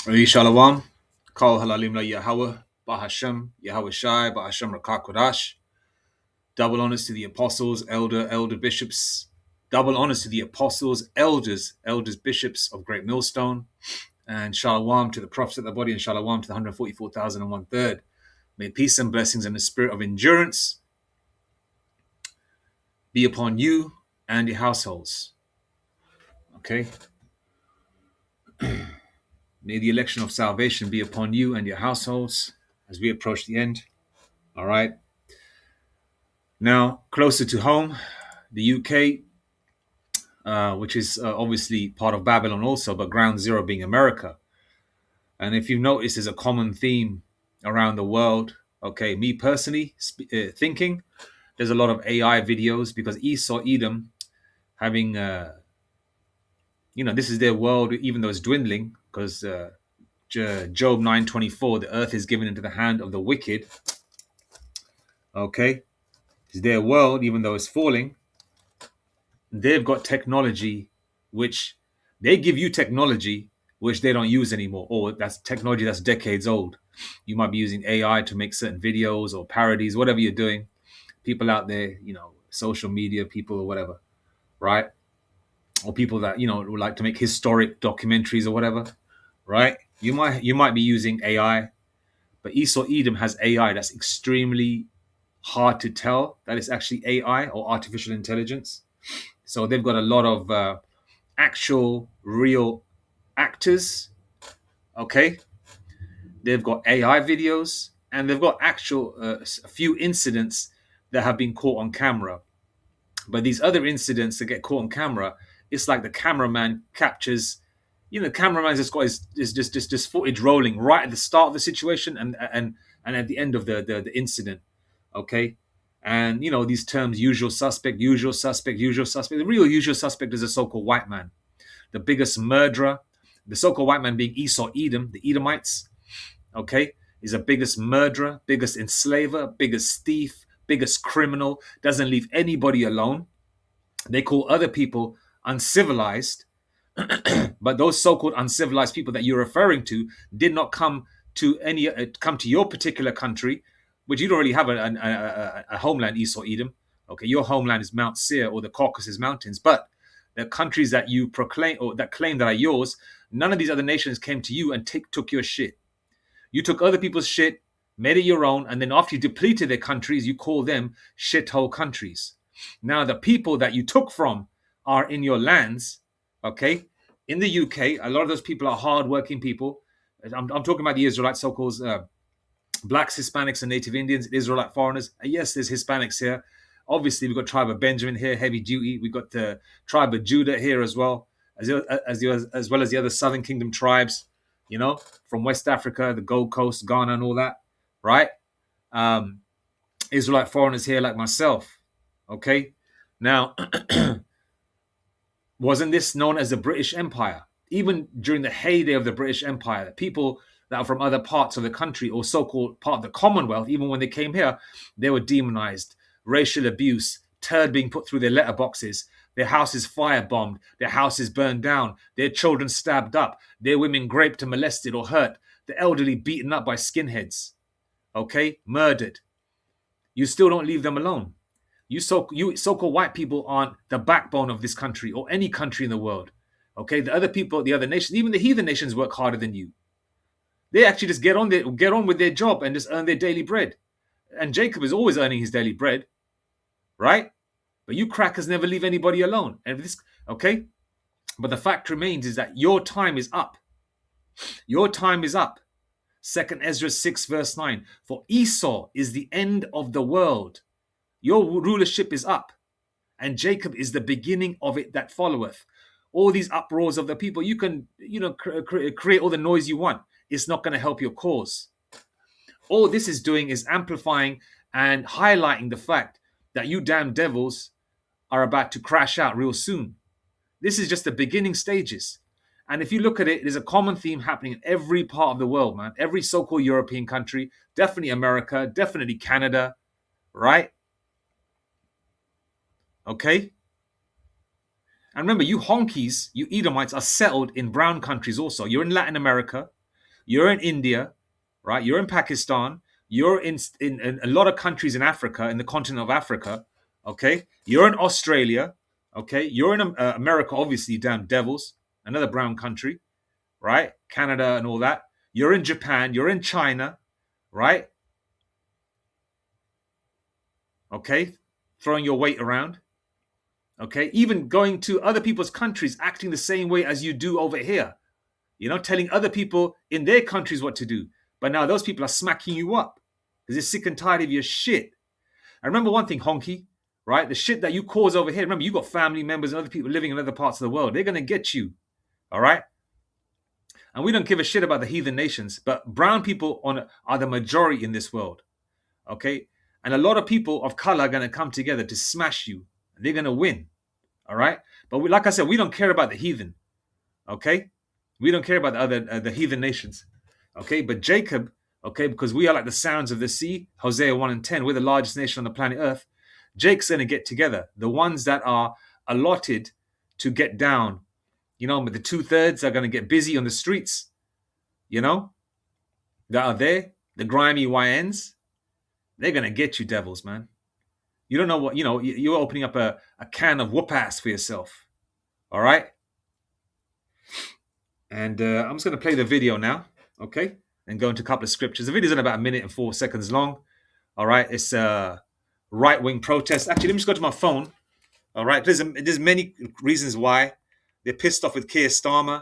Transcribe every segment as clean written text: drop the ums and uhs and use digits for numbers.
Shalom. Call halalim la Yahweh, Bahashem, Yahweh Shai, Bahashem Rakakodash. Double honors to the apostles, elder bishops. Double honors to the apostles, elders, bishops of Great Millstone. And shalom to the prophets of the body, and shalom to the 144,001 third. May peace and blessings and the spirit of endurance be upon you and your households. Okay? May the election of salvation be upon you and your households as we approach the end. All right? Now, closer to home, the UK, which is obviously part of Babylon also, but ground zero being America. And if you've noticed, there's a common theme around the world. Okay, me personally thinking, there's a lot of AI videos because Esau, Edom, having, this is their world, even though it's dwindling, because Job 9:24, the earth is given into the hand of the wicked. Okay, it's their world, even though it's falling. They've got technology which they give you technology which they don't use anymore, or that's technology that's decades old. You might be using AI to make certain videos or parodies, whatever you're doing. People out there, social media people or whatever, right? Or people that would like to make historic documentaries or whatever, right? You might be using AI, but Esau Edom has AI that's extremely hard to tell that it's actually AI or artificial intelligence. So they've got a lot of actual, real actors. Okay, they've got AI videos, and they've got actual a few incidents that have been caught on camera. But these other incidents that get caught on camera, it's like the cameraman captures. The cameraman's just got his just footage rolling right at the start of the situation and at the end of the incident. Okay. And these terms, usual suspect, usual suspect, usual suspect. The real usual suspect is a so-called white man, the biggest murderer. The so-called white man being Esau Edom, the Edomites, okay, is the biggest murderer, biggest enslaver, biggest thief, biggest criminal, doesn't leave anybody alone. They call other people uncivilized, but those so-called uncivilized people that you're referring to did not come to your particular country, which you don't really have a homeland, Esau Edom. Okay, your homeland is Mount Seir or the Caucasus Mountains, but the countries that you proclaim or that claim that are yours, none of these other nations came to you and took your shit. You took other people's shit, made it your own, and then after you depleted their countries, you call them shithole countries. Now, the people that you took from are in your lands, okay? In the UK, a lot of those people are hardworking people. I'm talking about the Israelite so-called blacks, Hispanics, and Native Indians, Israelite foreigners. Yes, there's Hispanics here. Obviously, we've got tribe of Benjamin here, heavy duty. We've got the tribe of Judah here as well, as well as the other Southern Kingdom tribes, from West Africa, the Gold Coast, Ghana, and all that, right? Israelite foreigners here like myself, okay? Now, wasn't this known as the British Empire? Even during the heyday of the British Empire, the people that are from other parts of the country or so-called part of the Commonwealth, even when they came here, they were demonized, racial abuse, turd being put through their letterboxes, their houses firebombed, their houses burned down, their children stabbed up, their women raped and molested or hurt, the elderly beaten up by skinheads, okay, murdered. You still don't leave them alone. You so-called white people aren't the backbone of this country or any country in the world. Okay, the other people, the other nations, even the heathen nations work harder than you. They actually just get on with their job and just earn their daily bread. And Jacob is always earning his daily bread, right? But you crackers never leave anybody alone. And this, okay? But the fact remains is that your time is up. Your time is up. 2nd Esdras 6 verse 9. For Esau is the end of the world. Your rulership is up. And Jacob is the beginning of it that followeth. All these uproars of the people, you can, create all the noise you want. It's not going to help your cause. All this is doing is amplifying and highlighting the fact that you damn devils are about to crash out real soon. This is just the beginning stages. And if you look at it, there's a common theme happening in every part of the world, man. Every so-called European country, definitely America, definitely Canada, right? Okay? And remember, you honkies, you Edomites are settled in brown countries also. You're in Latin America. you're in India, right? You're in Pakistan. You're in a lot of countries in Africa, in the continent of Africa. Okay, you're in Australia. Okay, you're in America, obviously, damn devils, another brown country, right? Canada and all that. You're in Japan. You're in China, right? Okay, throwing your weight around. Okay, even going to other people's countries, acting the same way as you do over here. You know, telling other people in their countries what to do. But now those people are smacking you up because they're sick and tired of your shit. I remember one thing, Honky, right? The shit that you cause over here. Remember, you got family members and other people living in other parts of the world. They're going to get you, all right? And we don't give a shit about the heathen nations, but brown people are the majority in this world, okay? And a lot of people of color are going to come together to smash you. And they're going to win, all right? But like I said, we don't care about the heathen, okay? We don't care about the other the heathen nations, okay? But Jacob, okay, because we are like the sounds of the sea, Hosea 1 and 10, we're the largest nation on the planet Earth. Jake's going to get together. The ones that are allotted to get down, you know, but the 2/3 are going to get busy on the streets, you know, that are there, the grimy YNs, they're going to get you devils, man. You don't know what, you know, you're opening up a can of whoop ass for yourself, all right? And I'm just going to play the video now, okay? And go into a couple of scriptures. The video's in about 1 minute and 4 seconds long, all right? It's a right-wing protest. Actually, let me just go to my phone, all right? There's many reasons why. They're pissed off with Keir Starmer.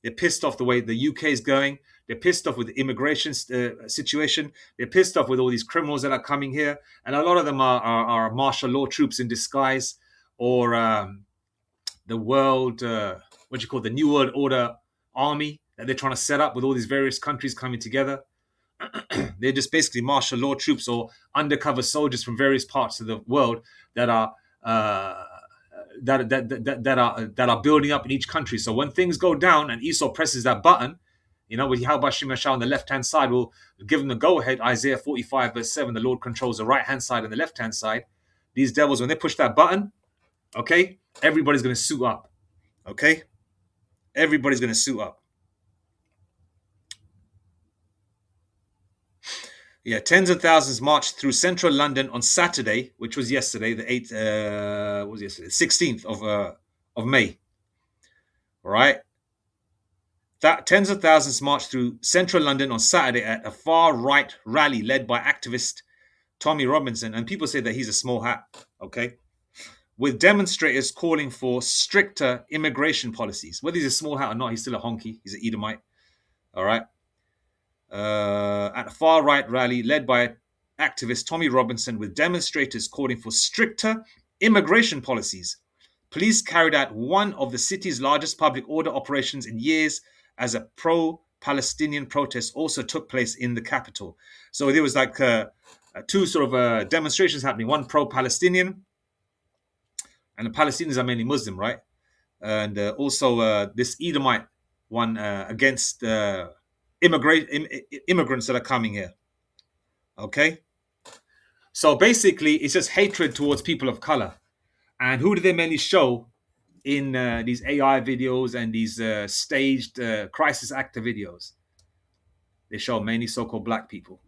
They're pissed off the way the UK is going. They're pissed off with the immigration situation. They're pissed off with all these criminals that are coming here. And a lot of them are martial law troops in disguise, or the world, what do you call it, the New World Order army that they're trying to set up with all these various countries coming together. They're just basically martial law troops or undercover soldiers from various parts of the world that are that are building up in each country. So when things go down and Esau presses that button, you know, with Yahweh Shemashah on the left-hand side, will give them the go-ahead. Isaiah 45 verse 7, the Lord controls the right-hand side and the left-hand side. These devils, when they push that button, okay, everybody's going to suit up. Okay? Everybody's going to suit up. Yeah, tens of thousands marched through central London on Saturday, which was yesterday, the 8th, what was yesterday? 16th of May. All right? Tens of thousands marched through central London on Saturday at a far-right rally led by activist Tommy Robinson. And people say that he's a small hat, okay? With demonstrators calling for stricter immigration policies. Whether he's a small hat or not, he's still a honky. He's an Edomite. All right? At a far-right rally led by activist Tommy Robinson, with demonstrators calling for stricter immigration policies. Police carried out one of the city's largest public order operations in years, as a pro-Palestinian protest also took place in the capital. So there was like two sort of demonstrations happening, one pro-Palestinian, and the Palestinians are mainly Muslim, right? And also this Edomite one against immigrants that are coming here. Okay? So basically, it's just hatred towards people of color. And who do they mainly show in these AI videos and these staged crisis actor videos? They show mainly so-called black people.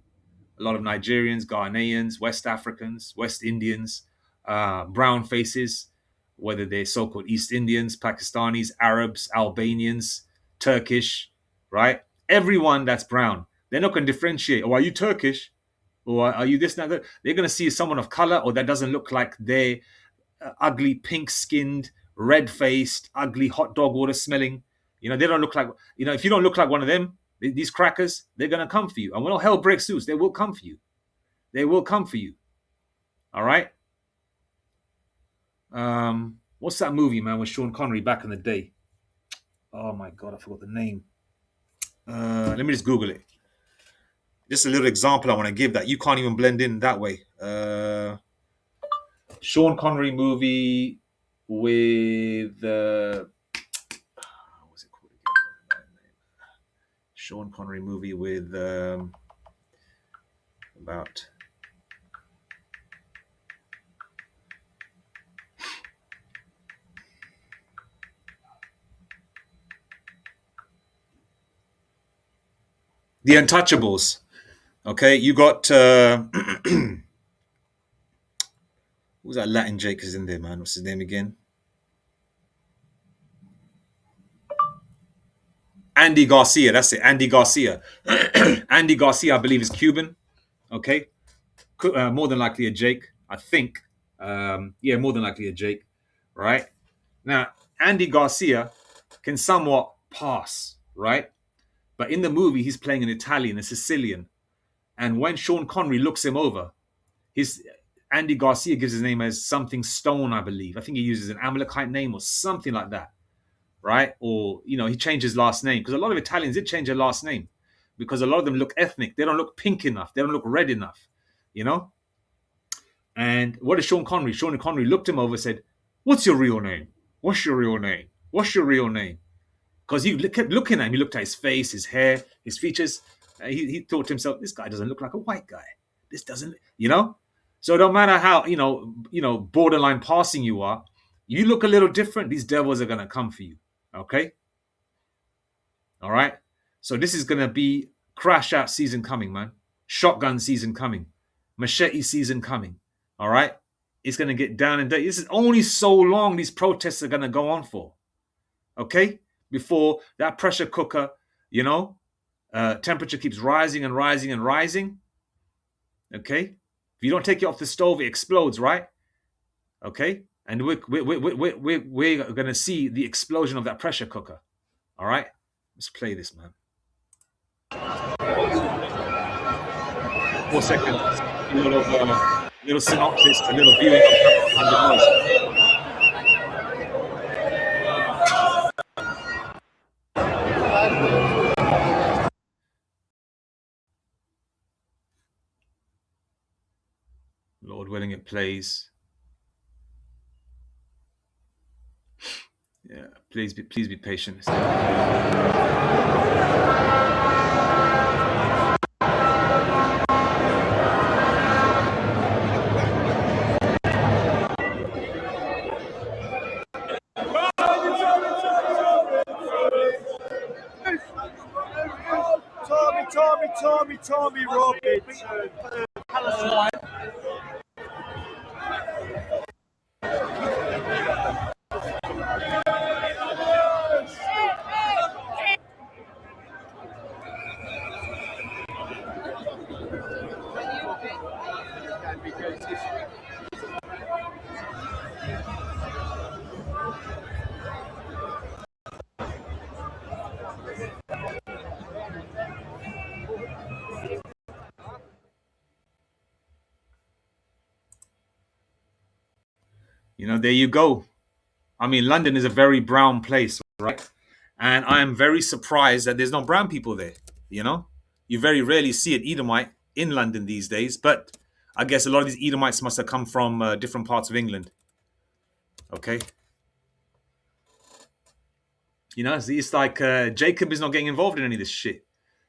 A lot of Nigerians, Ghanaians, West Africans, West Indians, brown faces, whether they're so-called East Indians, Pakistanis, Arabs, Albanians, Turkish, right? Everyone that's brown. They're not going to differentiate. Oh, are you Turkish? Or are you this, that? They're going to see someone of color or that doesn't look like they're ugly, pink-skinned, red-faced, ugly, hot dog water smelling. You know, they don't look like, you know, if you don't look like one of them, these crackers, they're going to come for you. And when all hell breaks loose, they will come for you. They will come for you. All right? What's that movie, man, with Sean Connery back in the day? Oh, my God, I forgot the name. Let me just Google it. Just a little example I want to give that you can't even blend in that way. Sean Connery movie with what's it called again? Sean Connery movie with about The Untouchables. Okay, you got who's that Latin Jake is in there, man? What's his name again? Andy Garcia. That's it. Andy Garcia. Andy Garcia, I believe, is Cuban. Okay, more than likely a Jake, I think. Yeah, more than likely a Jake. Right now, Andy Garcia can somewhat pass, right? But in the movie, he's playing an Italian, a Sicilian, and when Sean Connery looks him over, his Andy Garcia gives his name as something Stone, I believe. I think he uses an Amalekite name or something like that, right? Or he changed his last name because a lot of Italians did change their last name because a lot of them look ethnic. They don't look pink enough. They don't look red enough, you know. And what is Sean Connery? Sean Connery looked him over, and said, "What's your real name? What's your real name? What's your real name?" Because he kept looking at him. He looked at his face, his hair, his features. He thought to himself, "This guy doesn't look like a white guy. This doesn't, you know." So no matter how borderline passing you are, you look a little different. These devils are gonna come for you. Okay, all right. So this is gonna be crash out season coming, man. Shotgun season coming, machete season coming. All right, it's gonna get down and dirty. This is only so long these protests are gonna go on for. Okay, before that pressure cooker, temperature keeps rising and rising and rising. Okay, if you don't take it off the stove, it explodes, right? Okay, and we're going to see the explosion of that pressure cooker. All right, let's play this, man. 4 seconds. A little synopsis, a little viewing of the Lord willing, it plays. Yeah, please be patient. Tommy Robbins. There you go. I mean, London is a very brown place, right? And I am very surprised that there's no brown people there. You very rarely see an Edomite in London these days, but I guess a lot of these Edomites must have come from different parts of England. Okay. It's like Jacob is not getting involved in any of this shit.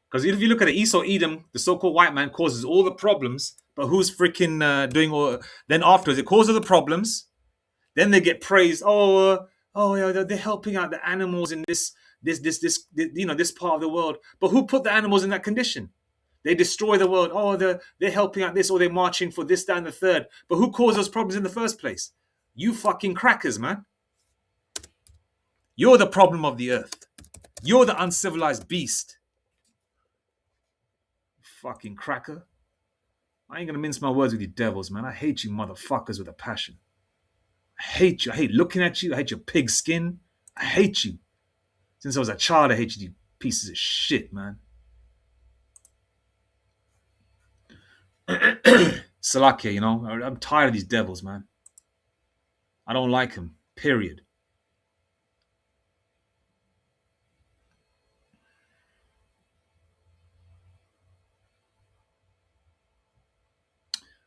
Because if you look at it, Esau, Edom, the so-called white man, causes all the problems, but who's freaking doing all? Then afterwards, it causes the problems. Then they get praised. Yeah, they're helping out the animals in this part of the world. But who put the animals in that condition? They destroy the world. They're helping out this, or they're marching for this, that, and the third. But who caused those problems in the first place? You fucking crackers, man. You're the problem of the earth. You're the uncivilized beast. Fucking cracker. I ain't gonna mince my words with you devils, man. I hate you motherfuckers with a passion. I hate you. I hate looking at you. I hate your pig skin. I hate you. Since I was a child, I hated you pieces of shit, man. Salakia, I'm tired of these devils, man. I don't like them, period.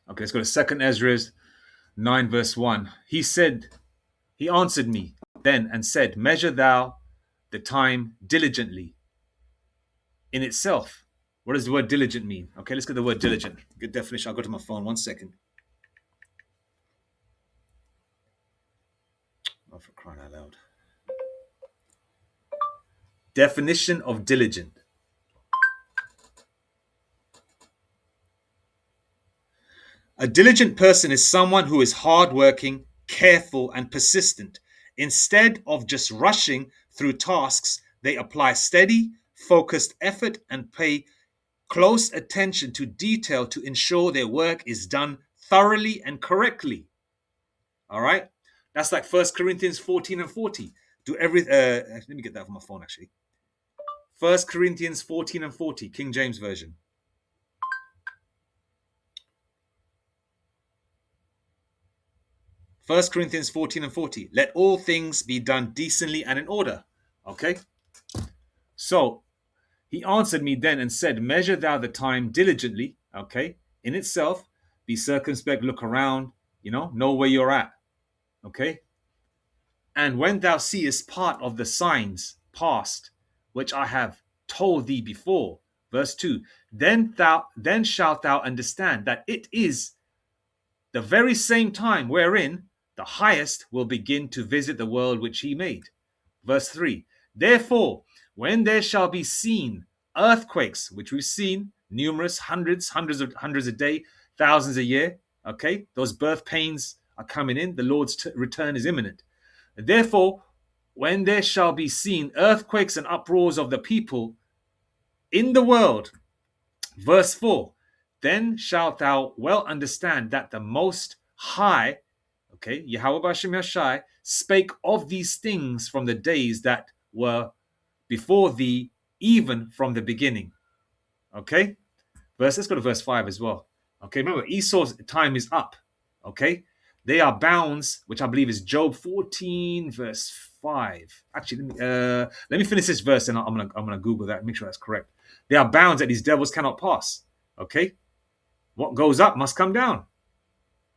Okay, let's go to 2nd Esdras 9 verse 1. He answered me then and said, measure thou the time diligently in itself. What does the word diligent mean? Okay, let's get the word diligent. Good definition. I'll go to my phone. 1 second. Oh, for crying out loud. Definition of diligent. A diligent person is someone who is hardworking, careful, and persistent. Instead of just rushing through tasks, they apply steady, focused effort and pay close attention to detail to ensure their work is done thoroughly and correctly. All right? That's like 1 Corinthians 14 and 40. Do every let me get that from my phone actually. 1 Corinthians 14 and 40, King James Version. 1 Corinthians 14 and 40. Let all things be done decently and in order. Okay? So he answered me then and said, measure thou the time diligently, okay, in itself, be circumspect, look around, know where you're at, okay? And when thou seest part of the signs past, which I have told thee before, verse 2, then shalt thou understand that it is the very same time wherein the highest will begin to visit the world which he made. Verse 3, therefore, when there shall be seen earthquakes, which we've seen, numerous, hundreds a day, thousands a year, okay? Those birth pains are coming in. The Lord's return is imminent. Therefore, when there shall be seen earthquakes and uproars of the people in the world, verse 4, then shalt thou well understand that the Most High, okay, Yahweh B'Shem Yashai, spake of these things from the days that were before thee, even from the beginning. Okay? Let's go to verse 5 as well. Okay, remember, Esau's time is up. Okay? They are bounds, which I believe is Job 14, verse 5. Actually, let me finish this verse and I'm gonna Google that and make sure that's correct. They are bounds that these devils cannot pass. Okay? What goes up must come down.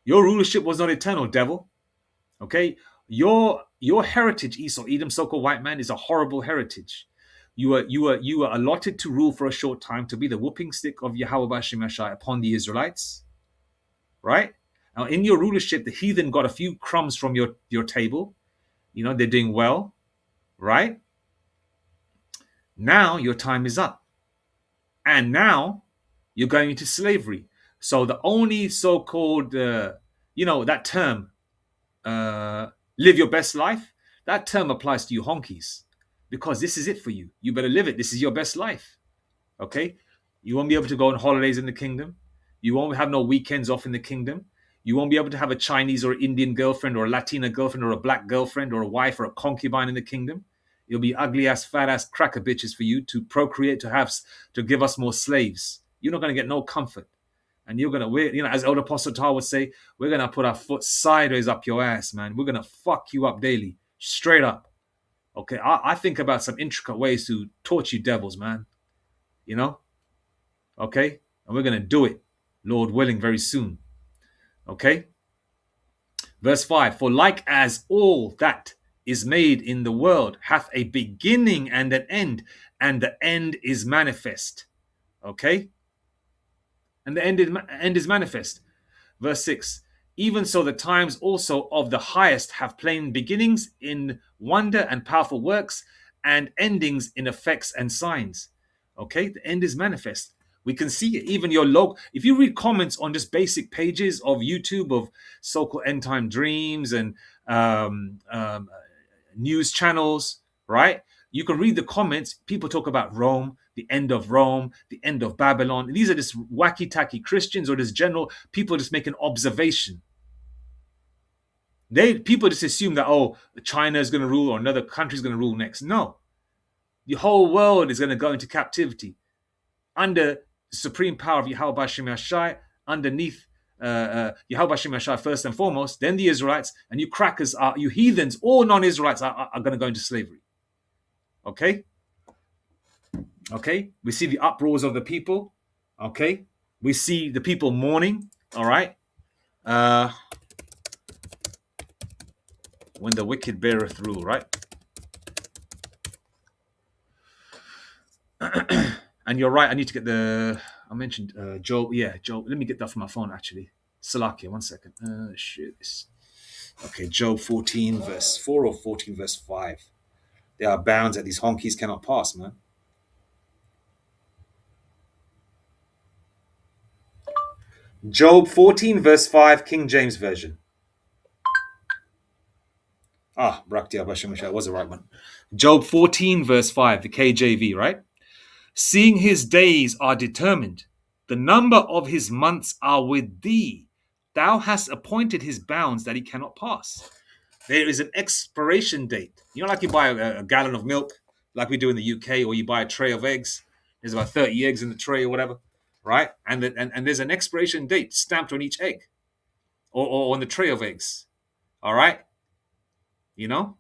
Your rulership was not eternal, devil. Okay? Your heritage, Esau, Edom, so-called white man, is a horrible heritage. You were allotted to rule for a short time, to be the whooping stick of Yahweh B'Shem Yashai upon the Israelites. Right? Now, in your rulership, the heathen got a few crumbs from your table. They're doing well. Right? Now your time is up. And now you're going into slavery. So the only so-called, that term, live your best life, that term applies to you honkies, because this is it for you. You better live it. This is your best life. Okay? You won't be able to go on holidays in the kingdom. You won't have no weekends off in the kingdom. You won't be able to have a Chinese or Indian girlfriend or a Latina girlfriend or a black girlfriend or a wife or a concubine in the kingdom. It'll be ugly ass, fat ass cracker bitches for you to procreate, to give us more slaves. You're not going to get no comfort. And you're going to, as Elder Apostle Tar would say, we're going to put our foot sideways up your ass, man. We're going to fuck you up daily. Straight up. Okay, I think about some intricate ways to torture you devils, man. Okay? And we're going to do it, Lord willing, very soon. Okay? Verse 5, for like as all that is made in the world hath a beginning and an and the end is manifest. Okay? And the end is manifest. Verse 6, even so the times also of the highest have plain beginnings in wonder and powerful works, and endings in effects and signs. Okay, the end is manifest. We can see it. Even your log. If you read comments on just basic pages of YouTube of so-called end time dreams and news channels, right? You can read the comments. People talk about Rome, the end of Babylon. These are just wacky-tacky Christians or just general people just make an observation. People just assume that, China is going to rule or another country is going to rule next. No. The whole world is going to go into captivity under the supreme power of Yahweh B'Shem Yashai, underneath Yahweh B'Shem Yashai first and foremost, then the Israelites, and you crackers, you heathens, all non-Israelites are going to go into slavery. Okay? Okay? We see the uproars of the people. Okay? We see the people mourning. All right? When the wicked beareth rule, right? And you're right, I need to get I mentioned Job. Yeah, Job. Let me get that from my phone, actually. Salakia, 1 second. Shit. Okay, Job 14, verse 4 or 14, verse 5. There are bounds that these honkies cannot pass, man. Job 14, verse 5, King James Version. Brakti Abashimisha was the right one. Job 14, verse 5, the KJV, right? Seeing his days are determined, the number of his months are with thee. Thou hast appointed his bounds that he cannot pass. There is an expiration date. You know, like you buy a gallon of milk, like we do in the UK, or you buy a tray of eggs. There's about 30 eggs in the tray or whatever, right? And there's an expiration date stamped on each egg or on the tray of eggs. All right? You know?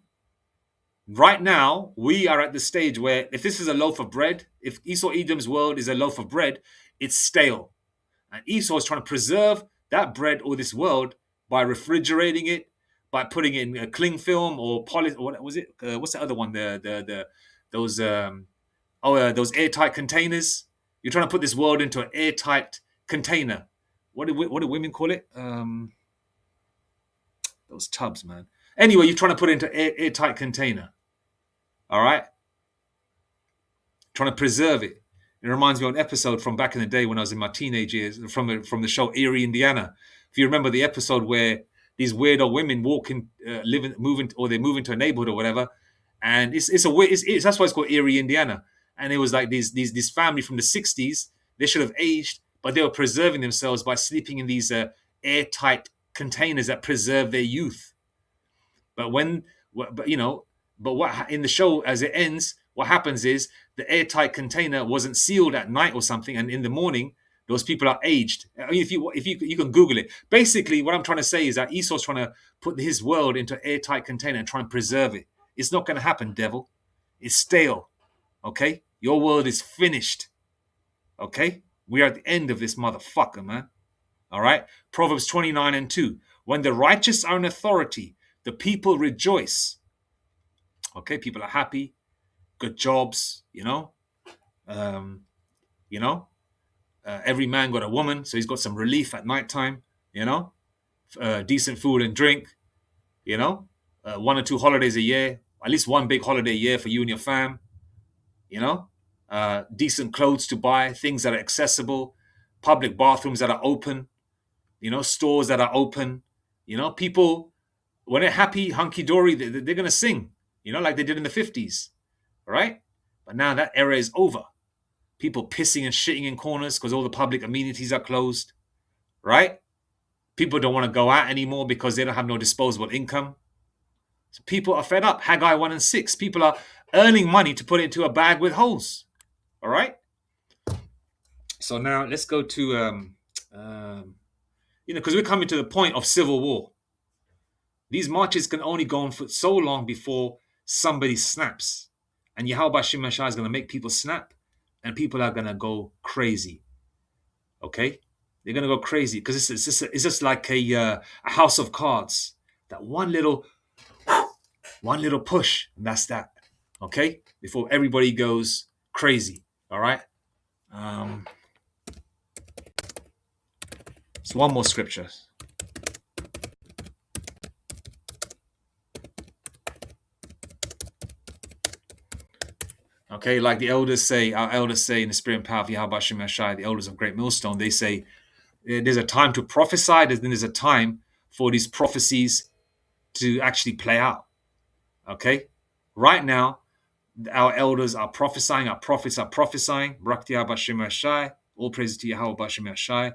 Right now, we are at the stage where if this is a loaf of bread, if Esau Edom's world is a loaf of bread, it's stale. And Esau is trying to preserve that bread or this world by refrigerating it, by putting it in a cling film or poly. What was it? What's the other one? Those those airtight containers. You're trying to put this world into an airtight container. What do women call it? Those tubs, man. Anyway, you're trying to put it into an airtight container. All right, trying to preserve it. It reminds me of an episode from back in the day when I was in my teenage years from the show Erie, Indiana. If you remember the episode where these weirdo women walk in, they move into a neighborhood or whatever, and that's why it's called Erie, Indiana. And it was like this family from the '60s. They should have aged, but they were preserving themselves by sleeping in these airtight containers that preserve their youth. But what in the show as it ends, what happens is the airtight container wasn't sealed at night or something, and in the morning those people are aged. I mean, if you can Google it. Basically, what I'm trying to say is that Esau's trying to put his world into an airtight container and try and preserve it. It's not going to happen, devil. It's stale. Okay, your world is finished. Okay, we are at the end of this motherfucker, man. All right. Proverbs 29:2. When the righteous are in authority, the people rejoice. Okay, people are happy, good jobs, every man got a woman, so he's got some relief at nighttime, decent food and drink, 1 or 2 holidays a year, at least one big holiday a year for you and your fam, decent clothes to buy, things that are accessible, public bathrooms that are open, stores that are open, people, when they're happy, hunky-dory, they're going to sing, like they did in the 50s, right? But now that era is over. People pissing and shitting in corners because all the public amenities are closed, right? People don't want to go out anymore because they don't have no disposable income. So people are fed up. Haggai 1:6. People are earning money to put it into a bag with holes, all right? So now let's go to, because we're coming to the point of civil war. These marches can only go on for so long before somebody snaps. And Yahweh Shemashah is going to make people snap, and people are going to go crazy. Okay? They're going to go crazy because it's just like a house of cards. That one little push, and that's that. Okay? Before everybody goes crazy. All right? So one more scripture. Okay, like our elders say in the spirit and power of Yahweh Shemashah, the elders of Great Millstone, they say there's a time to prophesy, then there's a time for these prophecies to actually play out. Okay? Right now, our elders are prophesying, our prophets are prophesying, all praise to Yahweh,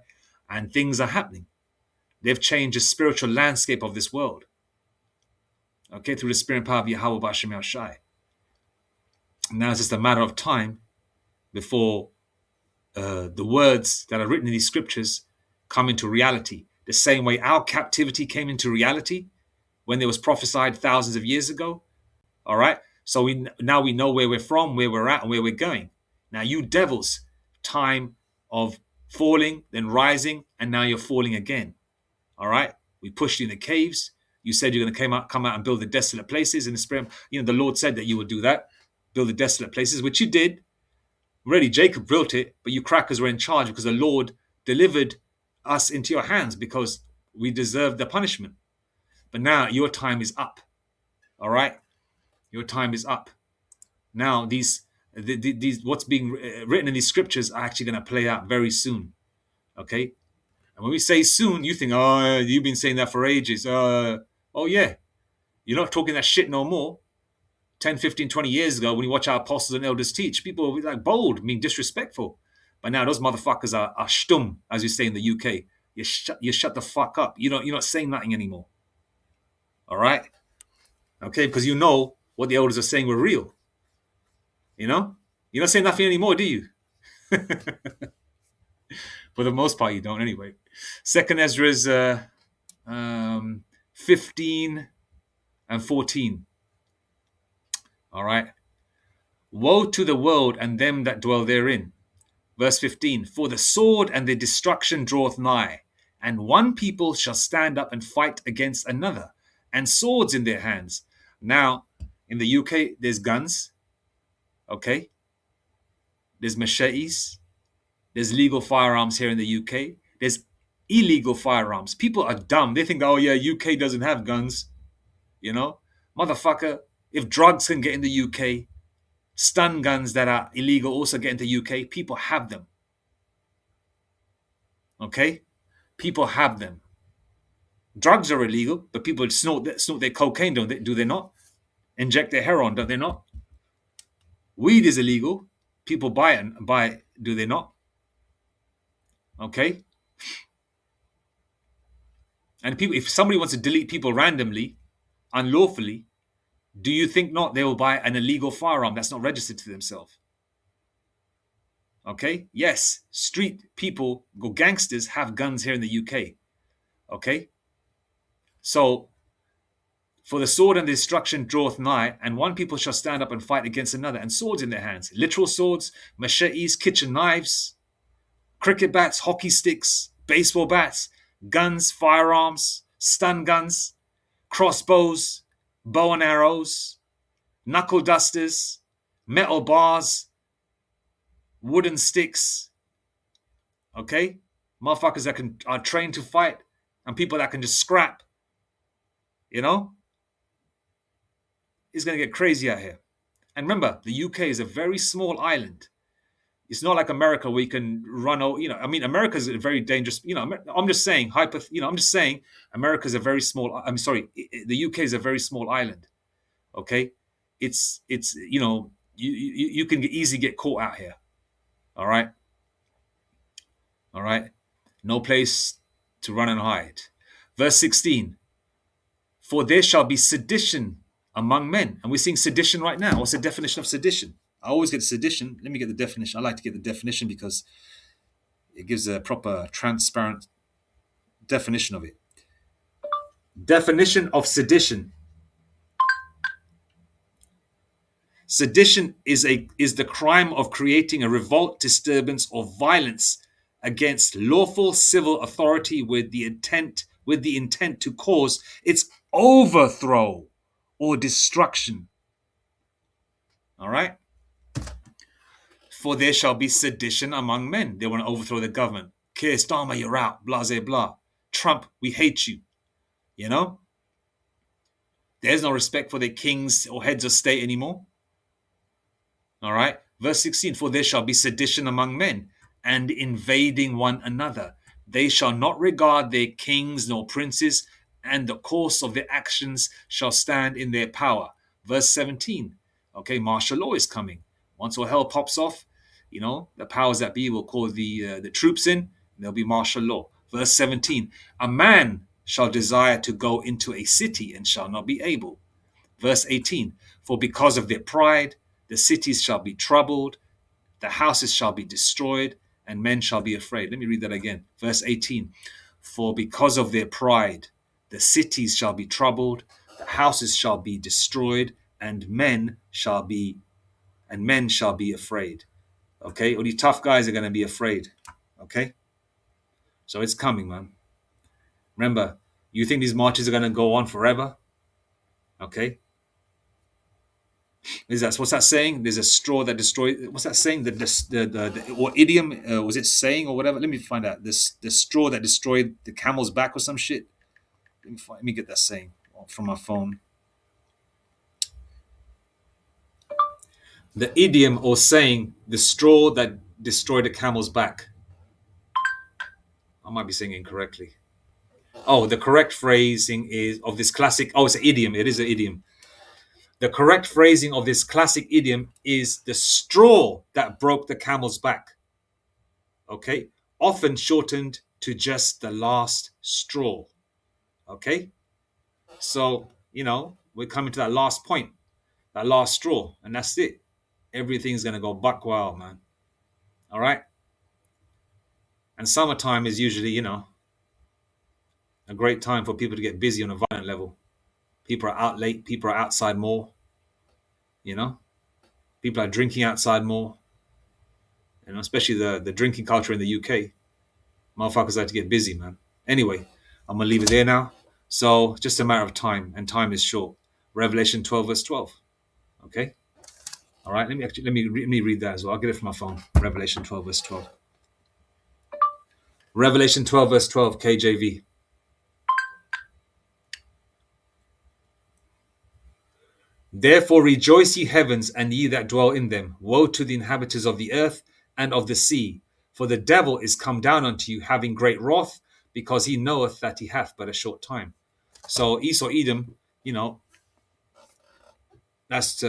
and things are happening. They've changed the spiritual landscape of this world. Okay, through the spirit and power of Yahweh. Now it's just a matter of time before the words that are written in these scriptures come into reality. The same way our captivity came into reality when there was prophesied thousands of years ago. All right. So now we know where we're from, where we're at, and where we're going. Now, you devils, time of falling, then rising, and now you're falling again. All right. We pushed you in the caves. You said you're going to come out and build the desolate places in the spirit. The Lord said that you would do that, build the desolate places, which you did. Really, Jacob built it, but you crackers were in charge because the Lord delivered us into your hands because we deserved the punishment. But now your time is up. All right? Your time is up. Now these what's being written in these scriptures are actually going to play out very soon. Okay? And when we say soon, you think, oh, you've been saying that for ages. Oh, yeah. You're not talking that shit no more. 10, 15, 20 years ago, when you watch our apostles and elders teach, people were like bold, being disrespectful. But now those motherfuckers are stum, as you say in the UK. You shut the fuck up. You're not saying nothing anymore. All right? Okay, because you know what the elders are saying were real. You know? You're not saying nothing anymore, do you? For the most part, you don't anyway. Second Esdras 15 and 14. All right. Woe to the world and them that dwell therein. Verse 15. For the sword and the destruction draweth nigh, and one people shall stand up and fight against another, and swords in their hands. Now, in the UK, there's guns. Okay. There's machetes. There's legal firearms here in the UK. There's illegal firearms. People are dumb. They think, oh yeah, UK doesn't have guns. You know? Motherfucker, if drugs can get in the UK, stun guns that are illegal also get into UK, people have them. Okay? People have them. Drugs are illegal, but people snort their cocaine, don't they? Do they not? Inject their heroin, don't they not? Weed is illegal. People buy it, do they not? Okay? And people, if somebody wants to delete people randomly, unlawfully, do you think not they will buy an illegal firearm that's not registered to themselves? Okay? Yes, street people, gangsters have guns here in the UK. Okay? So, for the sword and the destruction draweth nigh, and one people shall stand up and fight against another, and swords in their hands. Literal swords, machetes, kitchen knives, cricket bats, hockey sticks, baseball bats, guns, firearms, stun guns, crossbows, bow and arrows, knuckle dusters, metal bars, wooden sticks. Okay? Motherfuckers that are trained to fight, and people that can just scrap. You know? It's going to get crazy out here. And remember, the UK is a very small island. It's not like America where you can run over, I mean, America is a very dangerous, I'm just saying, America is a very small, the UK is a very small island. Okay? It's you can easily get caught out here. All right? All right? No place to run and hide. Verse 16. For there shall be sedition among men. And we're seeing sedition right now. What's the definition of sedition? I always get sedition. Let me get the definition. I like to get the definition because it gives a proper, transparent definition of it. Definition of sedition. Sedition is the crime of creating a revolt, disturbance, or violence against lawful civil authority with the intent to cause its overthrow or destruction. All right? For there shall be sedition among men. They want to overthrow the government. Keir Starmer, you're out. Blah, blah, blah. Trump, we hate you. You know? There's no respect for the kings or heads of state anymore. All right? Verse 16, for there shall be sedition among men, and invading one another. They shall not regard their kings nor princes, and the course of their actions shall stand in their power. Verse 17, okay, martial law is coming. Once all hell pops off, the powers that be will call the troops in, and there'll be martial law. Verse 17, a man shall desire to go into a city and shall not be able. Verse 18, for because of their pride, the cities shall be troubled, the houses shall be destroyed, and men shall be afraid. Let me read that again. Verse 18, for because of their pride, the cities shall be troubled, the houses shall be destroyed, and men shall be afraid. Okay, all these tough guys are going to be afraid. Okay, so it's coming, man. Remember, you think these marches are going to go on forever? Okay. What's that saying? There's a straw that destroyed. What's that saying? Or idiom? Was it saying or whatever? Let me find out. The straw that destroyed the camel's back or some shit. Let me get that saying from my phone. The idiom or saying, the straw that destroyed the camel's back. I might be saying it incorrectly. Oh, the correct phrasing is of this classic. Oh, it's an idiom. It is an idiom. The correct phrasing of this classic idiom is the straw that broke the camel's back. Okay, often shortened to just the last straw. Okay, so we're coming to that last point, that last straw, and that's it. Everything's gonna go buck wild, man. All right, and summertime is usually, a great time for people to get busy on a violent level. People are out late. People are outside more. You know, people are drinking outside more. Especially the drinking culture in the UK. Motherfuckers like to get busy, man. Anyway, I'm gonna leave it there now. So just a matter of time, and time is short. Revelation 12 verse 12. Okay. All right. Let me read that as well. I'll get it from my phone. Revelation 12 verse 12. Revelation 12 verse 12 KJV. Therefore rejoice, ye heavens, and ye that dwell in them. Woe to the inhabitants of the earth and of the sea, for the devil is come down unto you, having great wrath, because he knoweth that he hath but a short time. So Esau Edom, that's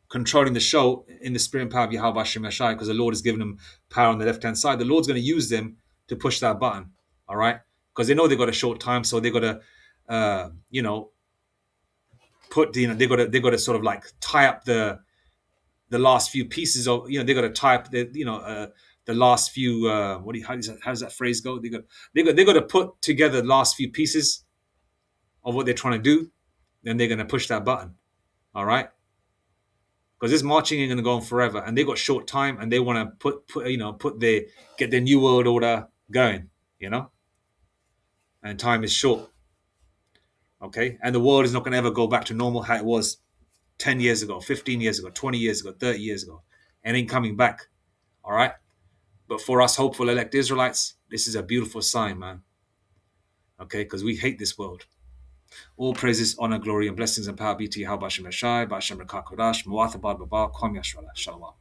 controlling the show in the spirit and power of Yahweh Hashem Yashai, because the Lord has given them power on the left hand side. The Lord's going to use them to push that button. All right, because they know they've got a short time, so they got to, put they got to sort of like tie up the last few pieces of, they got to tie up the last few how does that phrase go? They got to put together the last few pieces of what they're trying to do. Then they're going to push that button. All right, because this marching ain't going to go on forever, and they got short time, and they want to get their new world order going, and time is short. Okay, and the world is not going to ever go back to normal how it was 10 years ago, 15 years ago, 20 years ago, 30 years ago. It ain't coming back. All right. But for us hopeful elect Israelites, this is a beautiful sign, man. Okay, because we hate this world. All praises, honor, glory, and blessings and power be to Yahweh Bashem Yashai, Bashem Rekakodash, Muathabad Baba, Kwam Yashrala, Shalom.